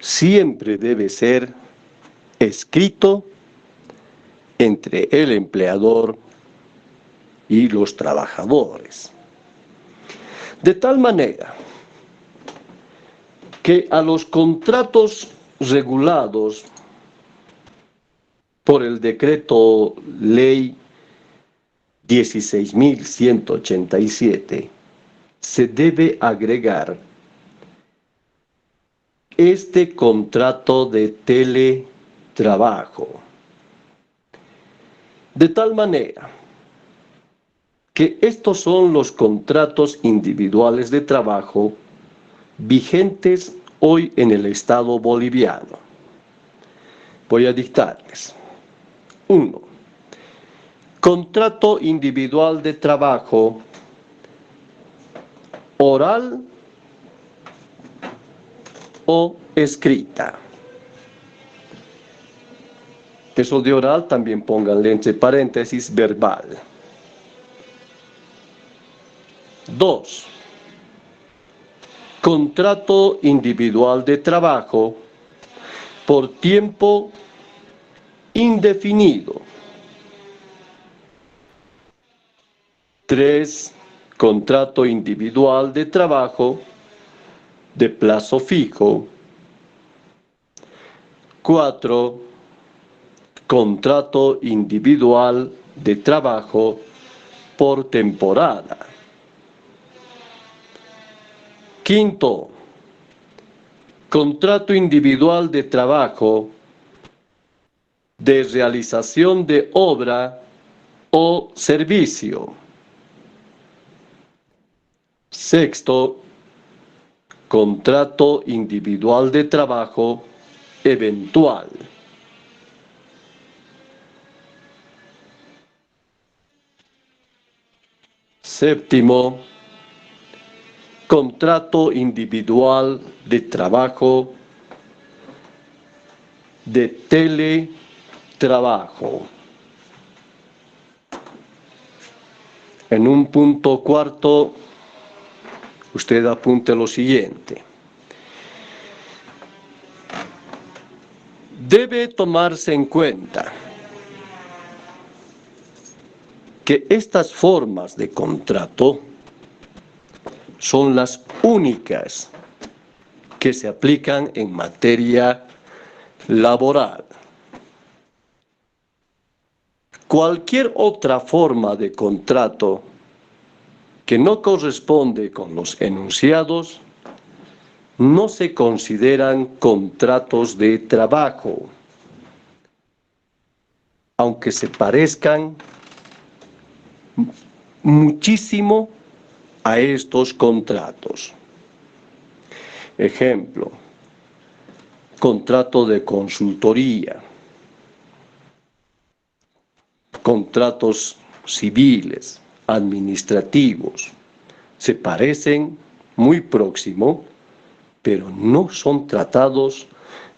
siempre debe ser escrito entre el empleador y los trabajadores. De tal manera que a los contratos regulados por el decreto ley 16.187 se debe agregar este contrato de teletrabajo. De tal manera que estos son los contratos individuales de trabajo vigentes hoy en el Estado boliviano. Voy a dictarles. 1. Contrato individual de trabajo oral o escrita. Eso de oral también pónganle entre paréntesis verbal. 2. Contrato individual de trabajo por tiempo indefinido. 3. Contrato individual de trabajo de plazo fijo. 4. Contrato individual de trabajo por temporada. 5. Contrato individual de trabajo de realización de obra o servicio. 6. Contrato individual de trabajo eventual. 7. Contrato individual de trabajo de teletrabajo. En un punto cuarto, usted apunte lo siguiente. Debe tomarse en cuenta que estas formas de contrato son las únicas que se aplican en materia laboral. Cualquier otra forma de contrato que no corresponde con los enunciados no se consideran contratos de trabajo, aunque se parezcan muchísimo a estos contratos. Ejemplo, contrato de consultoría, contratos civiles, administrativos, se parecen muy próximo, pero no son tratados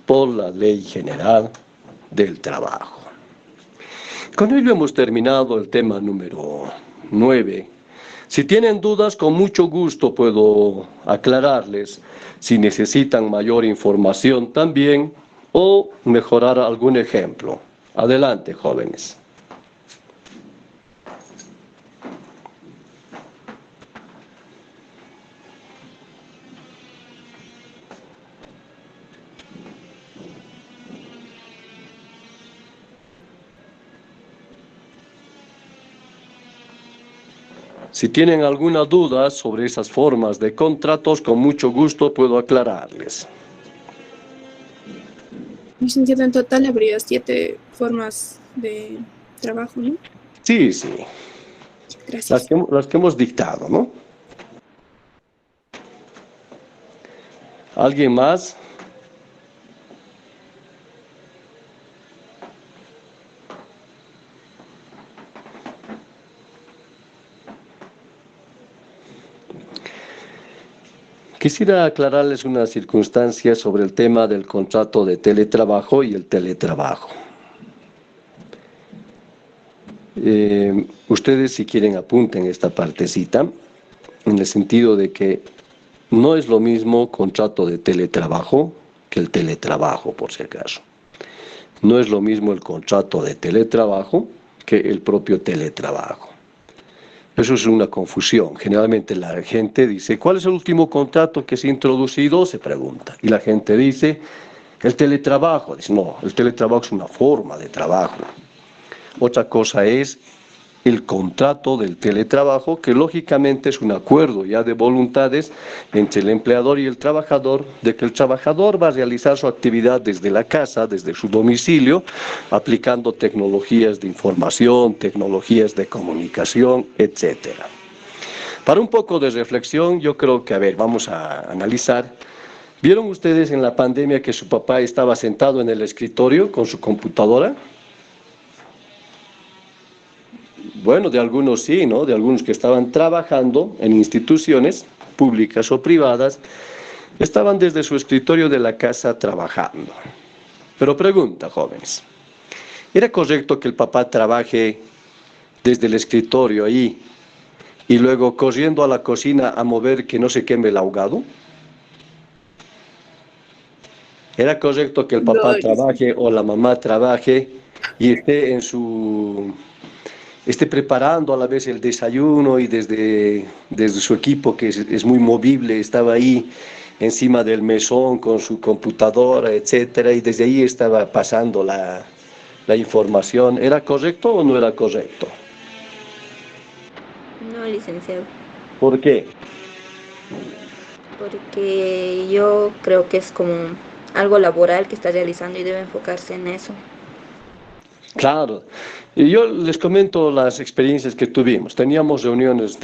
por la Ley General del Trabajo. Con ello hemos terminado el tema número 9. Si tienen dudas, con mucho gusto puedo aclararles. Si necesitan mayor información también o mejorar algún ejemplo. Adelante, jóvenes. Si tienen alguna duda sobre esas formas de contratos, con mucho gusto puedo aclararles. Licenciado, en total habría 7 formas de trabajo, ¿no? Sí, sí. Gracias. Las que hemos dictado, ¿no? ¿Alguien más? Quisiera aclararles una circunstancia sobre el tema del contrato de teletrabajo y el teletrabajo. Ustedes, si quieren, apunten esta partecita, en el sentido de que no es lo mismo contrato de teletrabajo que el teletrabajo, por si acaso. No es lo mismo el contrato de teletrabajo que el propio teletrabajo. Eso es una confusión. Generalmente la gente dice, ¿cuál es el último contrato que se ha introducido? Se pregunta. Y la gente dice, el teletrabajo. Dice, no, el teletrabajo es una forma de trabajo. Otra cosa es el contrato del teletrabajo, que lógicamente es un acuerdo ya de voluntades entre el empleador y el trabajador, de que el trabajador va a realizar su actividad desde la casa, desde su domicilio, aplicando tecnologías de información, tecnologías de comunicación, etc. Para un poco de reflexión, yo creo que, vamos a analizar. ¿Vieron ustedes en la pandemia que su papá estaba sentado en el escritorio con su computadora? Bueno, de algunos sí, ¿no? De algunos que estaban trabajando en instituciones públicas o privadas, estaban desde su escritorio de la casa trabajando. Pero pregunta, jóvenes, ¿era correcto que el papá trabaje desde el escritorio ahí y luego corriendo a la cocina a mover que no se queme el ahogado? ¿Era correcto que el papá trabaje o la mamá trabaje y esté preparando a la vez el desayuno y desde su equipo, que es muy movible, estaba ahí encima del mesón con su computadora, etcétera, y desde ahí estaba pasando la información? ¿Era correcto o no era correcto? No, licenciado. ¿Por qué? Porque yo creo que es como algo laboral que está realizando y debe enfocarse en eso. Claro, y yo les comento las experiencias que tuvimos. Teníamos reuniones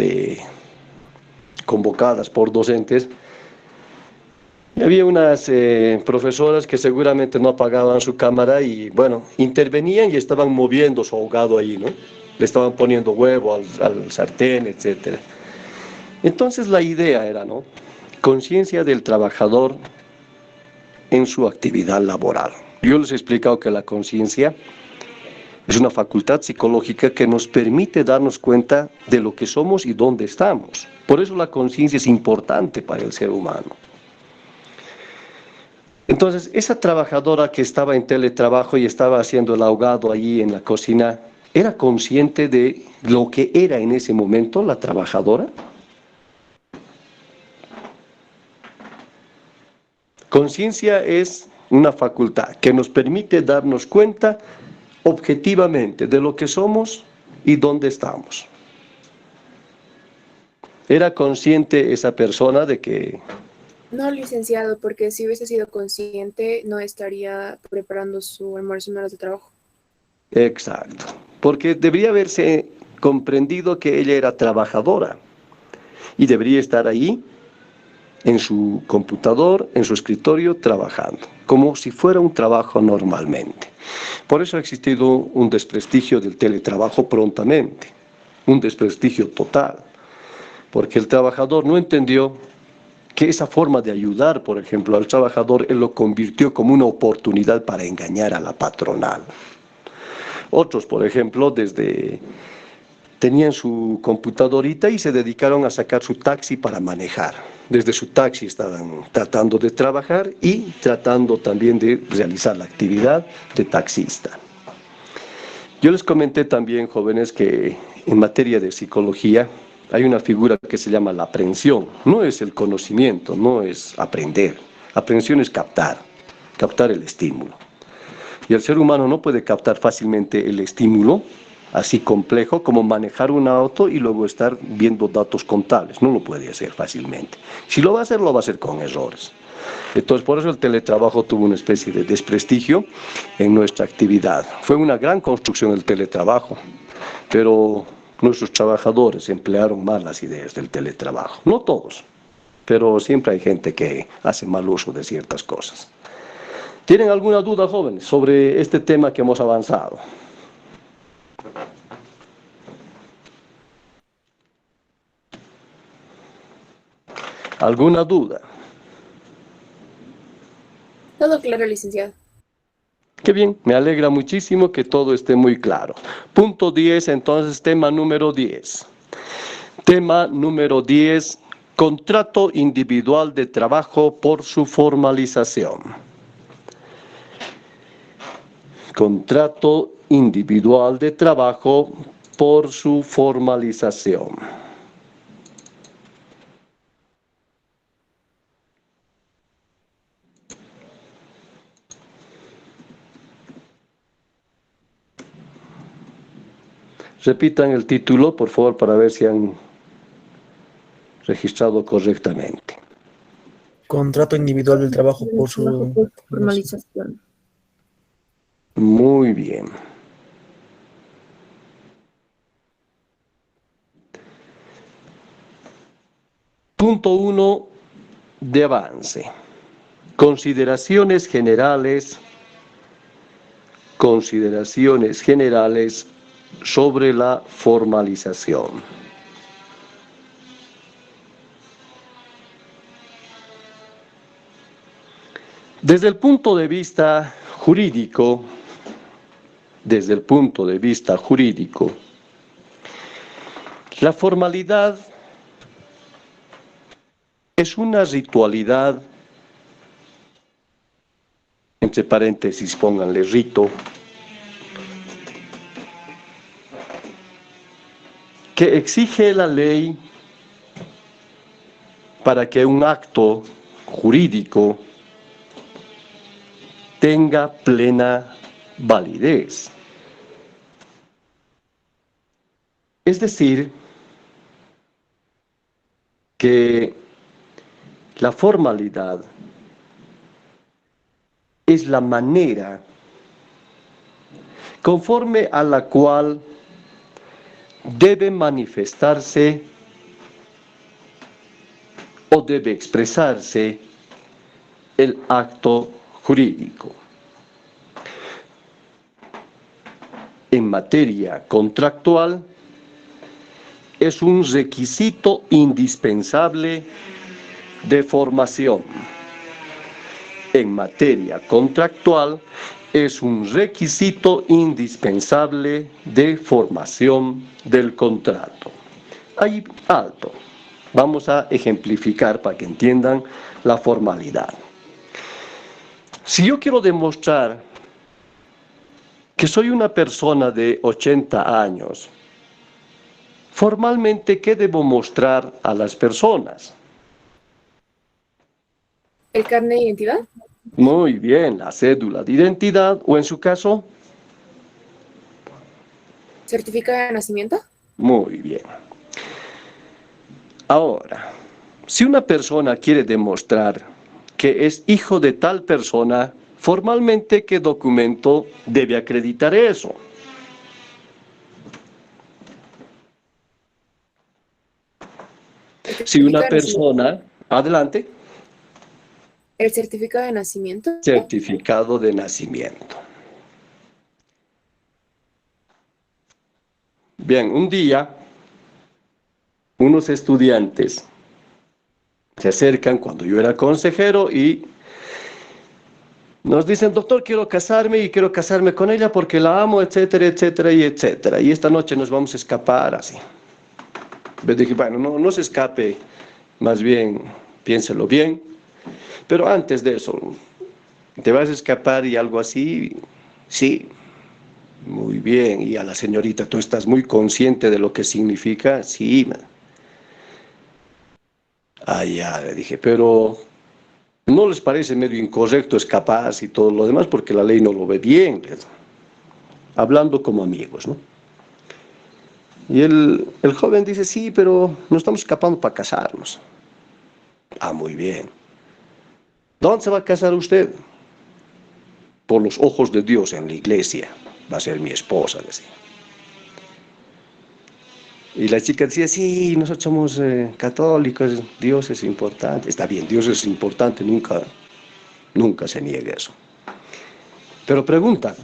convocadas por docentes. Y había unas profesoras que seguramente no apagaban su cámara y, bueno, intervenían y estaban moviendo su ahogado ahí, ¿no? Le estaban poniendo huevo al sartén, etc. Entonces la idea era, ¿no? Conciencia del trabajador en su actividad laboral. Yo les he explicado que la conciencia es una facultad psicológica que nos permite darnos cuenta de lo que somos y dónde estamos. Por eso la conciencia es importante para el ser humano. Entonces, esa trabajadora que estaba en teletrabajo y estaba haciendo el ahogado allí en la cocina, ¿era consciente de lo que era en ese momento la trabajadora? Conciencia es una facultad que nos permite darnos cuenta objetivamente de lo que somos y dónde estamos. ¿Era consciente esa persona de que...? No, licenciado, porque si hubiese sido consciente, no estaría preparando su almuerzo en horas de trabajo. Exacto, porque debería haberse comprendido que ella era trabajadora y debería estar ahí en su computador, en su escritorio, trabajando, como si fuera un trabajo normalmente. Por eso ha existido un desprestigio del teletrabajo prontamente, un desprestigio total, porque el trabajador no entendió que esa forma de ayudar, por ejemplo, al trabajador, él lo convirtió como una oportunidad para engañar a la patronal. Otros, por ejemplo, tenían su computadorita y se dedicaron a sacar su taxi para manejar. Desde su taxi estaban tratando de trabajar y tratando también de realizar la actividad de taxista. Yo les comenté también, jóvenes, que en materia de psicología hay una figura que se llama la aprehensión. No es el conocimiento, no es aprender. Aprehensión es captar el estímulo. Y el ser humano no puede captar fácilmente el estímulo así complejo como manejar un auto y luego estar viendo datos contables. No lo puede hacer fácilmente. Si lo va a hacer con errores. Entonces, por eso el teletrabajo tuvo una especie de desprestigio en nuestra actividad. Fue una gran construcción el teletrabajo, pero nuestros trabajadores emplearon mal las ideas del teletrabajo. No todos, pero siempre hay gente que hace mal uso de ciertas cosas. ¿Tienen alguna duda, jóvenes, sobre este tema que hemos avanzado? ¿Alguna duda? Todo claro, licenciado. Qué bien, me alegra muchísimo que todo esté muy claro. Punto 10, entonces, tema número 10. Tema número 10, contrato individual de trabajo por su formalización. Contrato individual de trabajo por su formalización. Repitan el título, por favor, para ver si han registrado correctamente. Contrato individual del trabajo por Trabajo su por formalización. Muy bien. Punto 1 de avance. Consideraciones generales sobre la formalización. Desde el punto de vista jurídico, la formalidad es una ritualidad, entre paréntesis pónganle rito, que exige la ley para que un acto jurídico tenga plena validez. Es decir, que la formalidad es la manera conforme a la cual debe manifestarse o debe expresarse el acto jurídico. En materia contractual, es un requisito indispensable de formación. En materia contractual, es un requisito indispensable de formación del contrato. Ahí alto. Vamos a ejemplificar para que entiendan la formalidad. Si yo quiero demostrar que soy una persona de 80 años, formalmente, ¿qué debo mostrar a las personas? ¿El carnet de identidad? Muy bien, la cédula de identidad, o en su caso, ¿Certificado de nacimiento? muy bien. Ahora, si una persona quiere demostrar que es hijo de tal persona, formalmente, ¿qué documento debe acreditar eso? Si una persona, adelante. ¿El certificado de nacimiento? Certificado de nacimiento. Bien, un día, unos estudiantes se acercan cuando yo era consejero y nos dicen, doctor, quiero casarme y quiero casarme con ella porque la amo, etcétera, etcétera y etcétera. Y esta noche nos vamos a escapar así. Yo dije, bueno, no se escape, más bien piénselo bien. Pero antes de eso, ¿te vas a escapar y algo así? Sí. Muy bien. Y a la señorita, ¿tú estás muy consciente de lo que significa? Sí. Ah, ya, le dije, pero ¿no les parece medio incorrecto escaparse y todo lo demás? Porque la ley no lo ve bien. Hablando como amigos, ¿no? Y el joven dice, sí, pero nos estamos escapando para casarnos. Ah, muy bien. ¿Dónde se va a casar usted? Por los ojos de Dios en la iglesia. Va a ser mi esposa, decía. Y la chica decía, sí, nosotros somos católicos, Dios es importante. Está bien, Dios es importante, nunca se niega eso. Pero pregunta,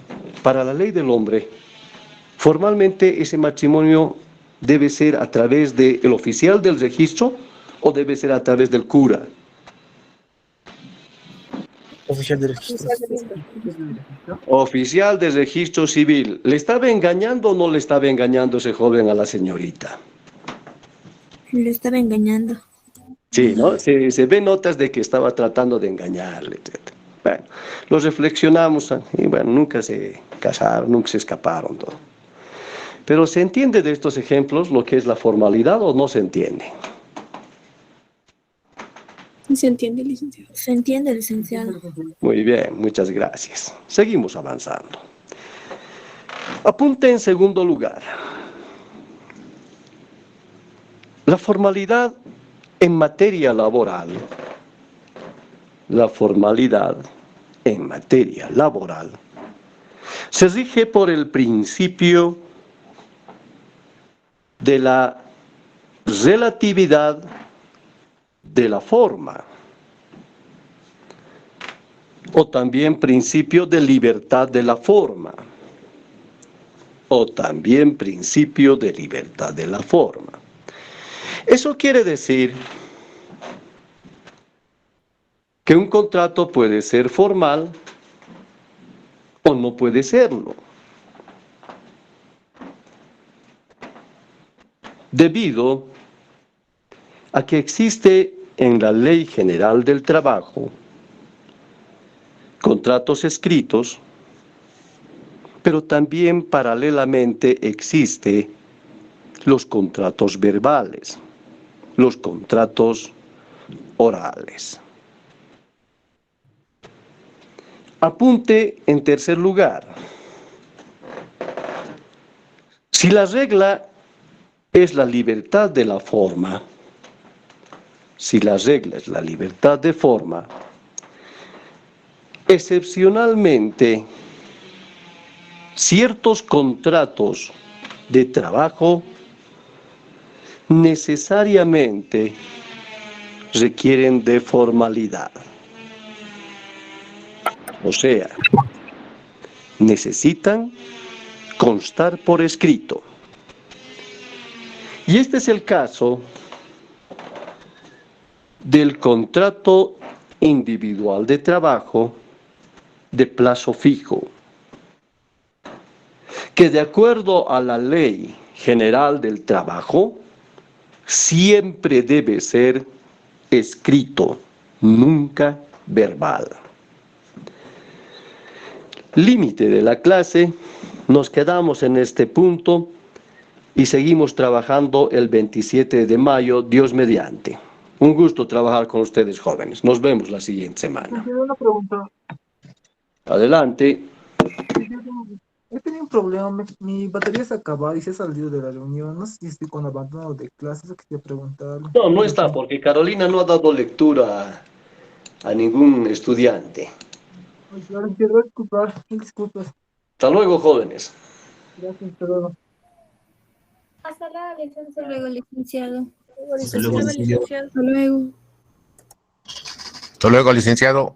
para la ley del hombre, formalmente ese matrimonio debe ser a través del oficial del registro o debe ser a través del cura. Oficial de registro. Oficial de registro civil. ¿Le estaba engañando o no le estaba engañando ese joven a la señorita? Le estaba engañando. Sí, ¿no? Se ven notas de que estaba tratando de engañarle, etc. Bueno, los reflexionamos y bueno, nunca se casaron, nunca se escaparon, todo. Pero ¿se entiende de estos ejemplos lo que es la formalidad o no se entiende? ¿Se entiende, licenciado? Se entiende, licenciado. Muy bien, muchas gracias. Seguimos avanzando. Apunte en segundo lugar. La formalidad en materia laboral. La formalidad en materia laboral se rige por el principio de la relatividad de la forma, o también principio de libertad de la forma, o también principio de libertad de la forma. Eso quiere decir que un contrato puede ser formal o no puede serlo, debido a que existe en la Ley General del Trabajo contratos escritos, pero también paralelamente existe los contratos verbales, los contratos orales. Apunte en tercer lugar. Si la regla es la libertad de la forma, si la regla es la libertad de forma, excepcionalmente ciertos contratos de trabajo necesariamente requieren de formalidad. O sea, necesitan constar por escrito. Y este es el caso del contrato individual de trabajo de plazo fijo, que de acuerdo a la Ley General del Trabajo, siempre debe ser escrito, nunca verbal. Límite de la clase, nos quedamos en este punto y seguimos trabajando el 27 de mayo, Dios mediante. Un gusto trabajar con ustedes, jóvenes. Nos vemos la siguiente semana. Una pregunta. Adelante. He tenido un problema, mi batería se acaba y se ha salido de la reunión. No sé si estoy con abandono de clases o quería preguntarle. No, no está, porque Carolina no ha dado lectura a ningún estudiante. Ay, claro, quiero disculpar, mil disculpas. Hasta luego, jóvenes. Gracias, hasta luego. Hasta luego, licenciado. Hasta luego, licenciado. Hasta luego, licenciado. Hasta luego. Hasta luego, licenciado.